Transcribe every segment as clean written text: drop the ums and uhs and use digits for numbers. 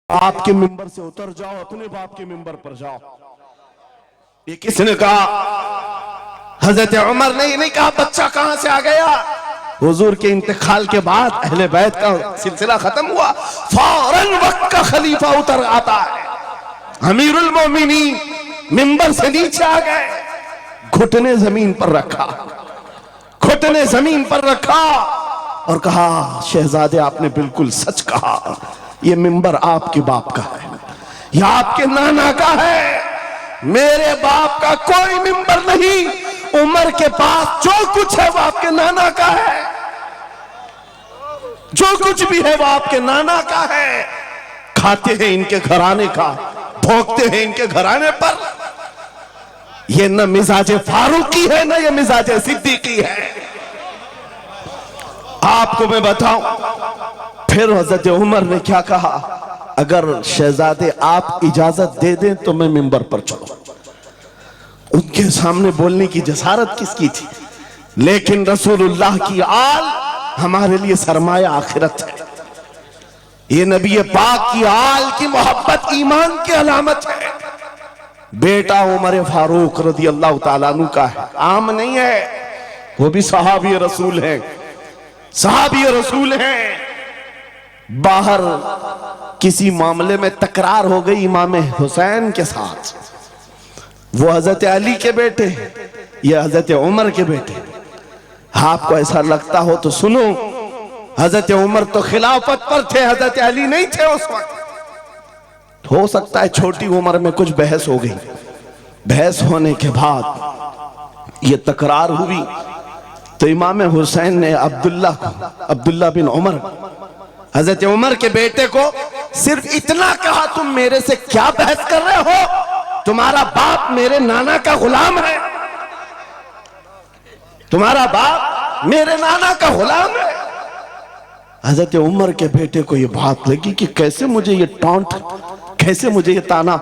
आपके मिंबर से उतर जाओ, अपने बाप के मिंबर पर जाओ। ये किसने कहा? हजरत उमर ने नहीं कहा बच्चा कहां से आ गया। हुजूर के इंतकाल के बाद अहले बैत का सिलसिला खत्म हुआ, फौरन वक्त का खलीफा उतर आता है। अमीरुल मोमिनीन मिंबर से नीचे आ गए, घुटने जमीन पर रखा, घुटने जमीन पर रखा और कहा, शहजादे आपने बिल्कुल सच कहा, ये मिंबर आपके बाप का है, यह आपके नाना का है, मेरे बाप का कोई मिंबर नहीं। उमर के पास जो कुछ है वो आपके नाना का है, जो कुछ भी है वो आपके नाना का है। खाते हैं इनके घराने का, भोंकते हैं इनके घराने पर। ये न मिजाजे फारूकी है, न ये मिजाजे सिद्दीकी है। आपको मैं बताऊं, फिर हजरत उमर ने क्या कहा, अगर शहजादे आप इजाजत दे दें तो मैं मिंबर पर चलूं। उनके सामने बोलने की जसारत किसकी थी? लेकिन रसूलुल्लाह की आल हमारे लिए सरमाया आखिरत है। ये नबी पाक की आल की मोहब्बत ईमान की अलामत है। बेटा उमर फारूक रज़ी अल्लाह ताला अन्हु का है, आम नहीं है, वो भी सहाबी रसूल है, सहाबी रसूल हैं। बाहर किसी मामले में तकरार हो गई इमाम हुसैन के साथ, वो हजरत अली के बेटे, ये हजरत उमर के बेटे। आपको ऐसा लगता हो तो सुनो, हजरत उमर तो खिलाफत पर थे, हजरत अली नहीं थे उस वक्त। हो सकता है छोटी उम्र में कुछ बहस हो गई, बहस होने के बाद ये तकरार हुई तो इमाम हुसैन ने अब्दुल्ला बिन उमर, हजरत उमर के बेटे को सिर्फ इतना कहा, तुम मेरे से क्या बहस कर रहे हो, तुम्हारा बाप मेरे नाना का गुलाम है, तुम्हारा बाप मेरे नाना का गुलाम है। हजरत उमर के बेटे को यह बात लगी कि कैसे मुझे ये टॉन्ट, कैसे मुझे ये ताना।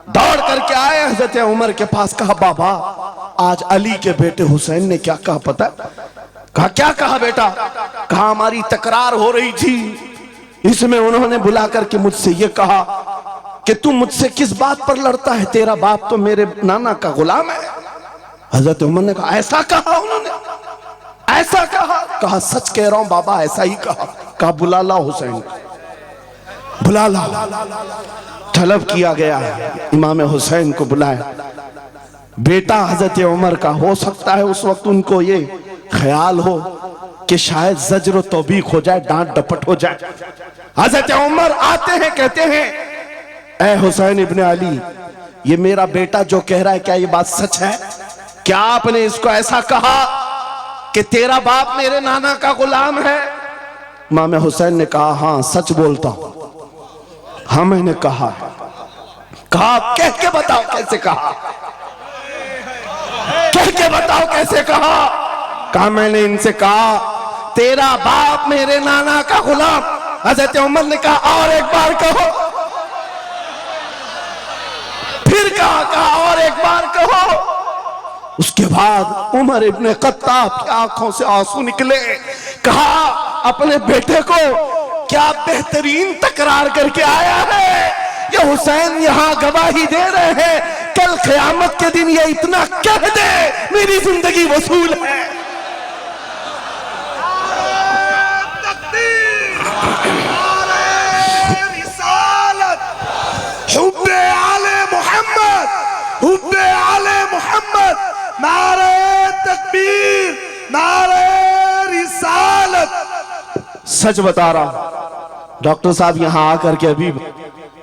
दौड़ करके आए हजरत उमर के पास, कहा बाबा आज अली के बेटे हुसैन ने क्या कहा पता? कहा क्या कहा बेटा? कहा हमारी तकरार हो रही थी, इसमें उन्होंने बुला करके मुझसे ये कहा कि तू मुझसे किस बात पर लड़ता है, तेरा बाप तो मेरे नाना का गुलाम है। हजरत उमर ने कहा ऐसा कहा उन्होंने, ऐसा कहा? कहा सच कह रहा हूं बाबा, ऐसा ही कहा। कहा बुला ला हुसैन, बुला ला। तलब किया गया, इमाम हुसैन को बुलाया। बेटा हजरत उमर का, हो सकता है उस वक्त उनको ये ख्याल हो कि शायद जज्र तौबीक हो जाए, डांट डपट हो जाए। हजरत उमर आते हैं, कहते हैं ऐ हुसैन इब्ने अली, ये मेरा बेटा जो कह रहा है क्या ये बात सच है? क्या आपने इसको ऐसा कहा कि तेरा बाप मेरे नाना का गुलाम है? इमाम हुसैन ने कहा हाँ सच बोलता हूं, हाँ मैंने कहा। कहा कह के बताओ कैसे कहा, कह के बताओ कैसे कहा? कहा मैंने इनसे कहा तेरा बाप मेरे नाना का गुलाम। हजरत उमर ने कहा और एक बार कहो, फिर कहा और एक बार कहो। उसके बाद उमर इब्ने खत्ताब की आंखों से आंसू निकले। कहा अपने बेटे को क्या बेहतरीन तकरार करके आया है, ये हुसैन यहां गवाही दे रहे हैं, कल क़यामत के दिन ये इतना कह दे मेरी जिंदगी वसूल है। हुब्बे आले मोहम्मद, हुब्बे आले मोहम्मद, नारे तकबीर, नारे रिसालत। सच बता रहा, डॉक्टर साहब यहां आकर के अभी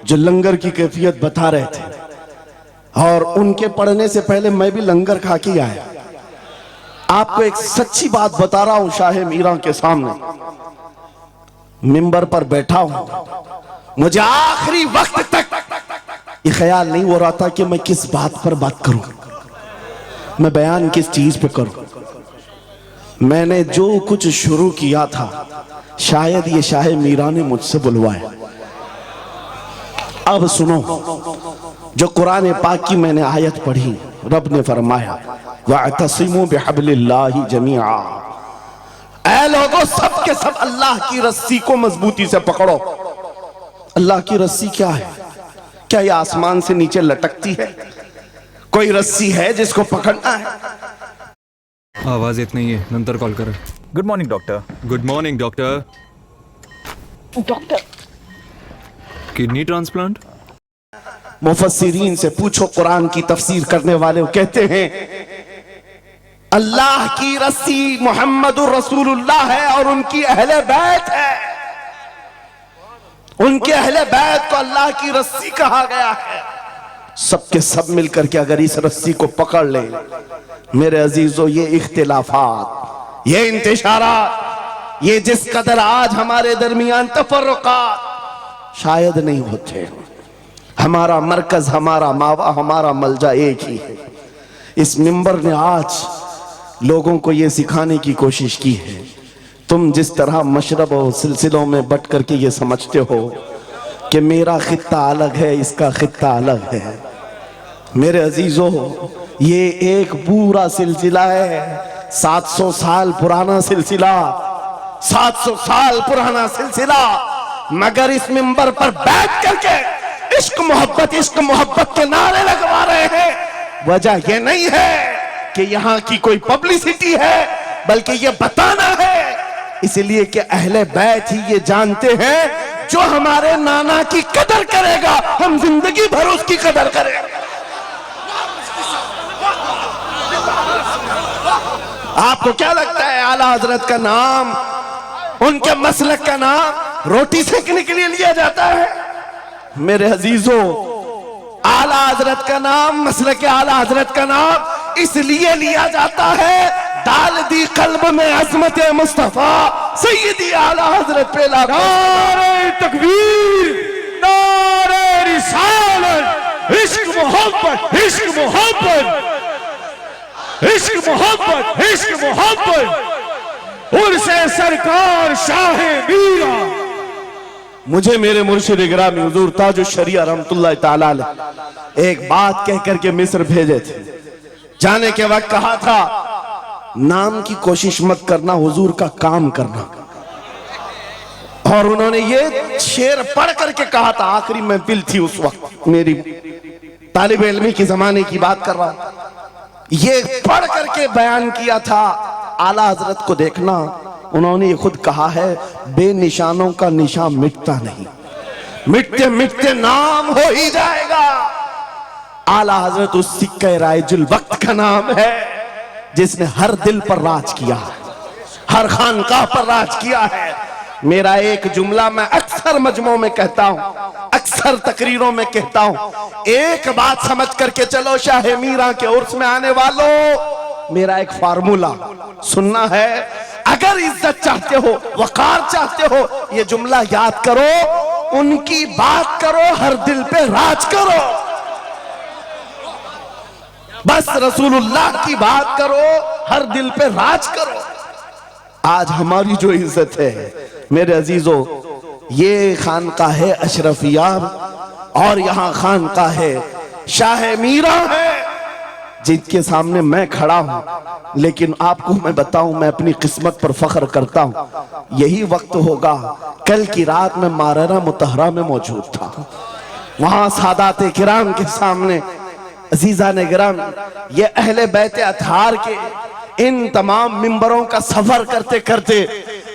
जो लंगर की कैफियत बता रहे थे और उनके पढ़ने से पहले मैं भी लंगर खा के आया। आपको एक सच्ची बात बता रहा हूं, शाह मीरा के सामने मिंबर पर बैठा हूं, मुझे आखिरी वक्त तक ये ख्याल नहीं हो रहा था कि मैं किस बात पर बात करूं, मैं बयान किस चीज पे करूं। मैंने जो कुछ शुरू किया था शायद ये शाह मीरा ने मुझसे बुलवाया। अब सुनो, जो कुरान पाक की मैंने आयत पढ़ी, रब ने फरमाया वअतसिमू बिहब्लिल्लाहि जमीआ, ऐ लोगों सब के सब अल्लाह की रस्सी को मजबूती से पकड़ो। अल्लाह की रस्सी क्या है? क्या ये आसमान से नीचे लटकती है? कोई रस्सी है जिसको पकड़ना है? आवाज येत नाहीये, नंतर कॉल करा. Good morning doctor. Good morning doctor. Doctor kidney transplant. मुफस्सिरीन से पूछो, कुरान की तफसीर करने वाले कहते हैं अल्लाह की रस्सी मुहम्मदुर रसूलुल्लाह है और उनकी अहले बैत है. उनके अहले बैत को अल्लाह की रस्सी कहा गया है. सबके सब मिलकर के अगर इस रस्सी को पकड़ ले, मेरे अजीजों, ये इख्तिलाफात, ये इंतशारात, ये जिस कदर आज हमारे दरमियान तफर्रुकात शायद नहीं होते. हमारा मरकज, हमारा मावा, हमारा मलजा एक ही है. इस मिंबर ने आज लोगों को यह सिखाने की कोशिश की है. तुम जिस तरह मशरब और सिलसिलों में बट करके ये समझते हो कि मेरा खित्ता अलग है, इसका खित्ता अलग है, मेरे अजीजों, ये एक पूरा सिलसिला है. 700 साल पुराना सिलसिला, 700 साल पुराना सिलसिला. मगर इस मिंबर पर बैठ करके इश्क मोहब्बत के नारे लगवा रहे हैं. वजह यह नहीं है कि यहां की कोई पब्लिसिटी है, बल्कि यह बताना है इसलिए कि अहले बैत ही ये जानते हैं जो हमारे नाना की कदर करेगा, हम जिंदगी भर उसकी कदर करेंगे. आपको क्या लगता है आला हजरत का नाम, उनके मसलक का नाम रोटी सेकने के लिए लिया जाता है? मेरे अजीजों, आला हजरत का नाम, मसलक आला हजरत का नाम इसलिए लिया जाता है, डाल दी कल्ब में अजमत मुस्तफा सैयदी आला हजरत पे नारे तकबीर, नारे रिसालत, इश्क मोहब्बत, इश्क मोहब्बत, इश्क मोहब्बत, इश्क मोहब्बत, उर्से सरकार शाहे मीरा. मुझे मेरे मुर्शिद गिरामी हुजूर ताजुश शरिया रहमतुल्लाह ताला अलैह एक बात कह करके मिस्र भेजे थे. जाने के वक्त कहा था, नाम की कोशिश मत करना, हुजूर का काम करना. और उन्होंने ये शेर पढ़ करके कहा था. आखिरी महफिल थी उस वक्त, मेरी तालिब इल्मी की जमाने की बात कर रहा हूं. ये पढ़ करके बयान किया था. आला हजरत को देखना, उन्होंने ये खुद कहा है, बेनिशानों का निशान मिटता नहीं, मिटते मिटते नाम हो ही जाएगा. आला हजरत उस सिक्के राइजुल वक्त का नाम है जिसने हर दिल पर राज किया है, हर खानकाह पर राज किया है. मेरा एक जुमला मैं अक्सर मजमों में कहता हूं, अक्सर तकरीरों में कहता हूं, एक बात समझ करके चलो, शाह मीरा के उर्स में आने वालों, मेरा एक फार्मूला सुनना है. अगर इज्जत चाहते हो, वकार चाहते हो, ये जुमला याद करो, उनकी बात करो, हर दिल पे राज करो. बस रसूलुल्लाह की बात करो, हर दिल पे राज करो. आज हमारी जो इज्जत है मेरे अजीजों, ये खानका है अशरफिया और यहां खानका है शाह मीरा है, जिनके सामने मैं खड़ा हूं. लेकिन आपको मैं बताऊं, मैं अपनी किस्मत पर फख्र करता हूं. यही वक्त होगा, कल की रात में माररा मुतहरा में मौजूद था. वहां सादाते किराम के सामने अजीजा ने गिराम, ये अहले बैत अतहार के इन तमाम मिंबरों का सफर करते करते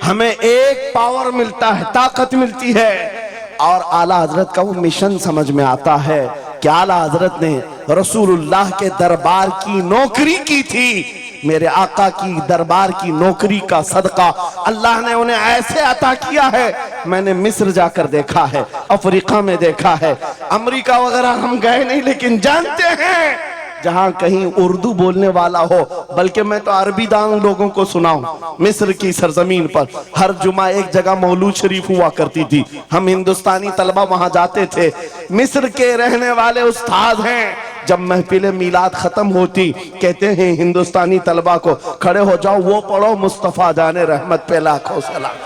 हमें एक पावर मिलता है, ताकत मिलती है. और आला हजरत का वो मिशन समझ में आता है कि आला हजरत ने रसूलुल्लाह के दरबार की नौकरी की थी. मेरे आका की दरबार की नौकरी का सदका अल्लाह ने उन्हें ऐसे अता किया है. मैंने मिस्र जाकर देखा है, अफ्रीका में देखा है, अमेरिका वगैरह हम गए नहीं, लेकिन जानते हैं जहां कहीं उर्दू बोलने वाला हो, बल्कि मैं तो अरबी दान लोगों को सुनाऊं. मिस्र की सरजमीन पर हर जुमा एक जगह मौलूद शरीफ हुआ करती थी. हम हिंदुस्तानी तलबा वहां जाते थे. मिस्र के रहने वाले उस्ताद हैं, जब महफिल मीलाद खत्म होती कहते हैं हिंदुस्तानी तलबा को, खड़े हो जाओ, वो पढ़ो मुस्तफा जाने रहमत पे लाखों सलाम,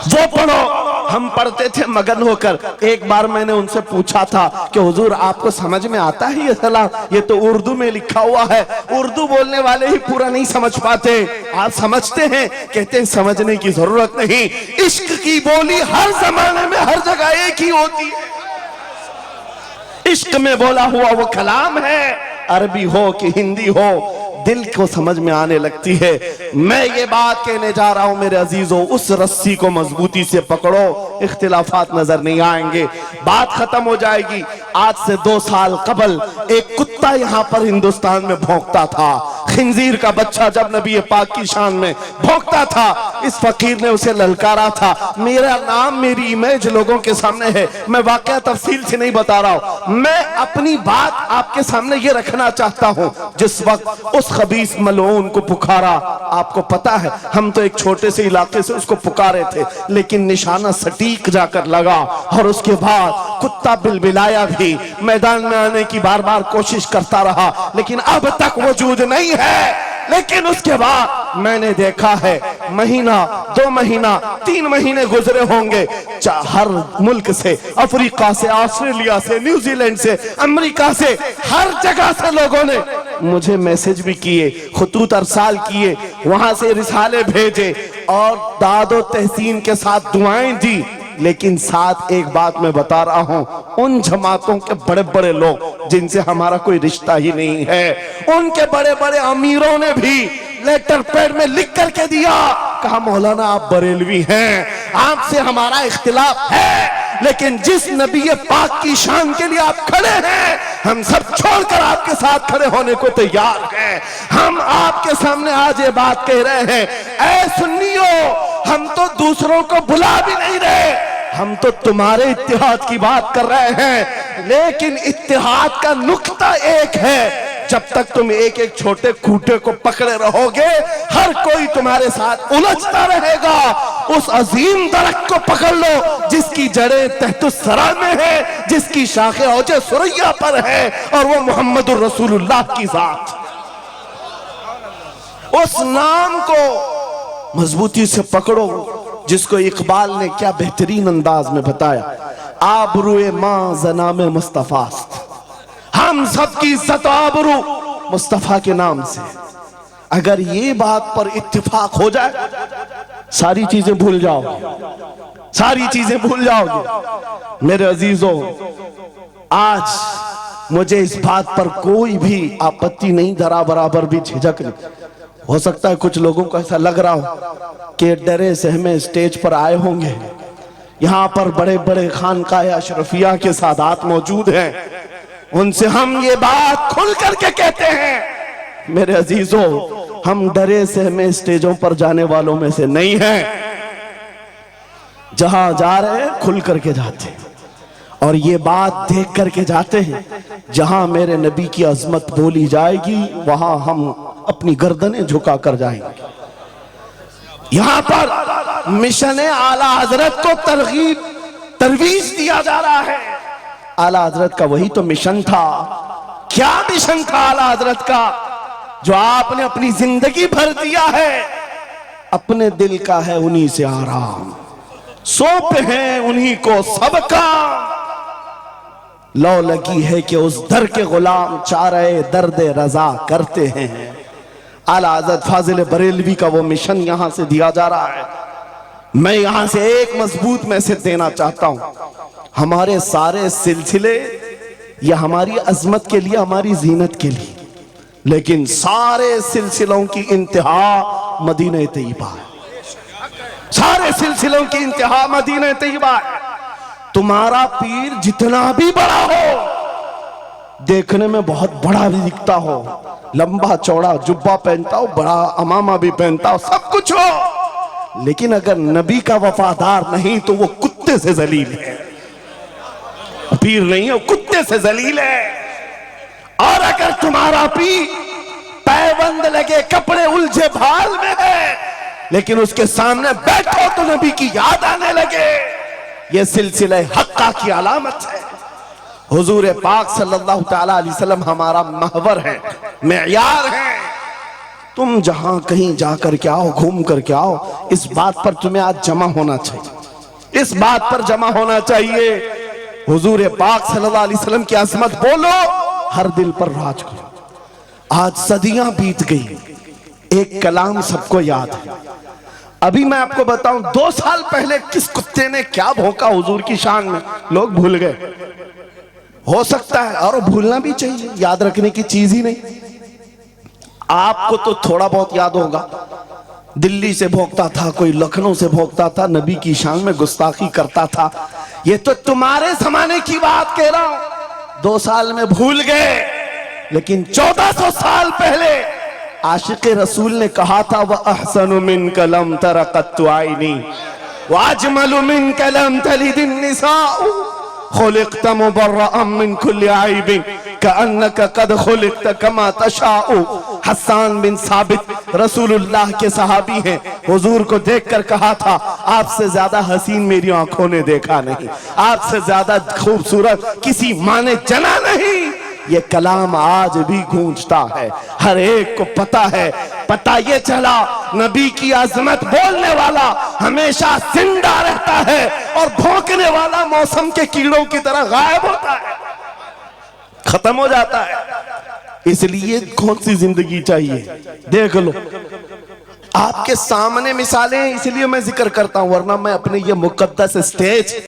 वो पढ़ो. हम पढ़ते थे मगन होकर। एक बार मैंने उनसे पूछा था कि हुजूर आपको समझ में आता है ये सलाम? ये तो उर्दू में लिखा हुआ है, उर्दू बोलने वाले ही पूरा नहीं समझ पाते, आप समझते हैं? कहते हैं समझने की जरूरत नहीं, इश्क की बोली हर जमाने में हर जगह एक ही होती है। इश्क में बोला हुआ वो कलाम है, अरबी हो कि हिंदी हो, दिल को समझ में आने लगती है। मैं ये बात कहने जा रहा हूं मेरे अजीजों, उस रस्सी को मजबूती से पकड़ो, इख्तिलाफात नजर नहीं आएंगे, बात खत्म हो जाएगी। आज से 2 साल कबल एक कुत्ता यहां पर हिंदुस्तान में भौंकता था, खिंजीर का बच्चा जब नबी पाक की शान में भौंकता था, इस फकीर ने उसे ललकारा था। मेरा नाम, मेरी इमेज लोगों के सामने है, मैं वाकया तफसील से नहीं बता रहा हूं, मैं अपनी बात आपके सामने ये रखना चाहता हूं। जिस वक्त उस खबीस मलऊन को पुकारा, आपको पता है हम तो एक छोटे से इलाके से उसको पुकारे थे, लेकिन निशाना सटीक जाकर लगा और उसके बाद कुत्ता बिलबिलाया भी, मैदान में आने की बार बार कोशिश करता रहा, लेकिन अब तक वजूद नहीं है। लेकिन उसके बाद मैंने देखा है, महीना 2 महीना 3 महीने गुजरे होंगे, हर मुल्क से, अफ्रीका से, ऑस्ट्रेलिया से, न्यूजीलैंड से, अमेरिका से, हर जगह से लोगों ने मुझे मैसेज भी किए, खुतूत अरसाल किए, वहां से रिसाले भेजे और दादो तहसीन के साथ दुआएं दी। लेकिन साथ एक बात मैं बता रहा हूं, उन जमातों के बड़े बड़े लोग जिनसे हमारा कोई रिश्ता ही नहीं है, उनके बड़े बड़े अमीरों ने भी लेटर पैड में लिख करके दिया, कहा मौलाना आप बरेलवी हैं, आपसे हमारा इख्तिलाफ है, लेकिन जिस नबी पाक की शान के लिए आप खड़े हैं, हम सब छोड़कर आपके साथ खड़े होने को तैयार हैं। हम आपके सामने आज ये बात कह रहे हैं, ऐ सुन्नियों, हम तो दूसरों को बुला भी नहीं रहे, हम तो तुम्हारे इत्तेहाद की बात कर रहे हैं, लेकिन इत्तेहाद का नुक्ता एक है, जब तक तुम एक एक छोटे खूंटे को पकड़े रहोगे, हर कोई तुम्हारे साथ उलझता रहेगा। उस अजीम दरख्त को पकड़ लो जिसकी जड़ें तहतुस्सरा में है, जिसकी शाखें औजे सुरैया पर है, और वो मोहम्मदुर रसूलुल्लाह की जात। उस नाम को मजबूती से पकड़ो, जिसको इकबाल ने क्या बेहतरीन अंदाज में बताया, आबरूए मां ज़नामे मुस्तफास्त, हम सबकी इज्जत आबरू मुस्तफा के नाम से। अगर ये बात पर इत्तिफाक हो जाए, सारी चीजें भूल जाओगे, सारी चीजें भूल जाओगे। मेरे अजीजों, आज मुझे इस बात पर कोई भी आपत्ति नहीं, जरा बराबर भी झिझक नहीं। हो सकता है कुछ लोगों को ऐसा लग रहा हो कि डरे सहमे स्टेज पर आए होंगे, यहां पर बड़े बड़े खानकाए अशरफिया के सादात मौजूद हैं, उनसे हम ये बात खुल करके कहते हैं। मेरे अजीजों, हम डरे सहमे स्टेजों पर जाने वालों में से नहीं हैं, जहां जा रहे हैं खुल करके जाते हैं, और ये बात देख करके जाते हैं, जहां मेरे नबी की अजमत बोली जाएगी वहां हम अपनी गर्दनें झुका कर जाएंगे। यहां पर मिशन आला हजरत को तरवीज दिया जा रहा है। आला हजरत का वही तो मिशन था। क्या मिशन था आला हजरत का, जो आपने अपनी जिंदगी भर दिया है? अपने दिल का है उन्हीं से आराम, सौंपे हैं उन्हीं को सबका, लौ लगी है कि उस दर के गुलाम चारे दर्द रजा करते हैं। आला हजरत फाजिल बरेलवी का वो मिशन यहां से दिया जा रहा है। मैं यहां से एक मजबूत मैसेज देना चाहता हूं, हमारे सारे सिलसिले या हमारी अजमत के लिए, हमारी जीनत के लिए, लेकिन सारे सिलसिलों की इंतहा मदीना तैयबा है। सारे सिलसिलों की इंतहा मदीना तैयबा है। तुम्हारा पीर जितना भी बड़ा हो, देखने में बहुत बड़ा भी दिखता हो, लंबा चौड़ा जुब्बा पहनता हो, बड़ा अमामा भी पहनता हो, सब कुछ हो, लेकिन अगर नबी का वफादार नहीं तो वो कुत्ते से जलील है। पीर नहीं है, कुत्ते से जलील है। और अगर तुम्हारा पीर पैबंद लगे, कपड़े उलझे भाल में है, लेकिन उसके सामने बैठो तो नबी की याद आने लगे, ये सिलसिला हक्का की अलामत है। हुजूर पाक सल्लल्लाहु तआला अलैहि वसल्लम हमारा महवर है, मेयार है। तुम जहां कहीं जाकर के आओ, घूम करके आओ, इस बात पर तुम्हें आज जमा होना चाहिए। इस बात पर जमा होना चाहिए। हुजूर पाक सल्लल्लाहु अलैहि वसल्लम की अजमत बोलो, हर दिल पर राज करो। आज सदियां बीत गई, एक कलाम सबको याद है। अभी मैं आपको बताऊं, 2 साल पहले किस कुत्ते ने क्या भौंका हुजूर की शान में, लोग भूल गए। हो सकता है, और भूलना भी चाहिए, याद रखने की चीज ही नहीं। आपको तो थोड़ा बहुत याद होगा, दिल्ली से भोंकता था, कोई लखनऊ से भोंकता था, नबी की शान में गुस्ताखी करता था। ये तो तुम्हारे जमाने की बात कह रहा हूं, 2 साल में भूल गए। लेकिन 1400 साल पहले आशिक रसूल ने कहा था, वह अहसनु मिन कलम तरक़त्तु आइनी व अजमलु मिन कलम तलिदिन निसाउ खुलिक़त मुबर्रअन मिन कुल्लि आइबिन कअन्नका क़द खुलिक़त कमा तशाउ। हस्सान बिन साबित रसूलुल्लाह के सहाबी हैं, हुजूर को देखकर कहा था, आपसे ज्यादा हसीन मेरी आंखों ने देखा नहीं, आपसे ज्यादा खूबसूरत किसी माँ ने जना नहीं। ये कलाम आज भी गूंजता है, हर एक को पता है। पता ये चला, नबी की आजमत बोलने वाला हमेशा जिंदा रहता है और भौंकने वाला मौसम के कीड़ों की तरह गायब होता है, खत्म हो जाता है। इसलिए कौन सी जिंदगी चाहिए, देख लो। आपके सामने मिसालें हैं, इसलिए मैं जिक्र करता हूं, वरना मैं अपने ये मुकद्दस स्टेज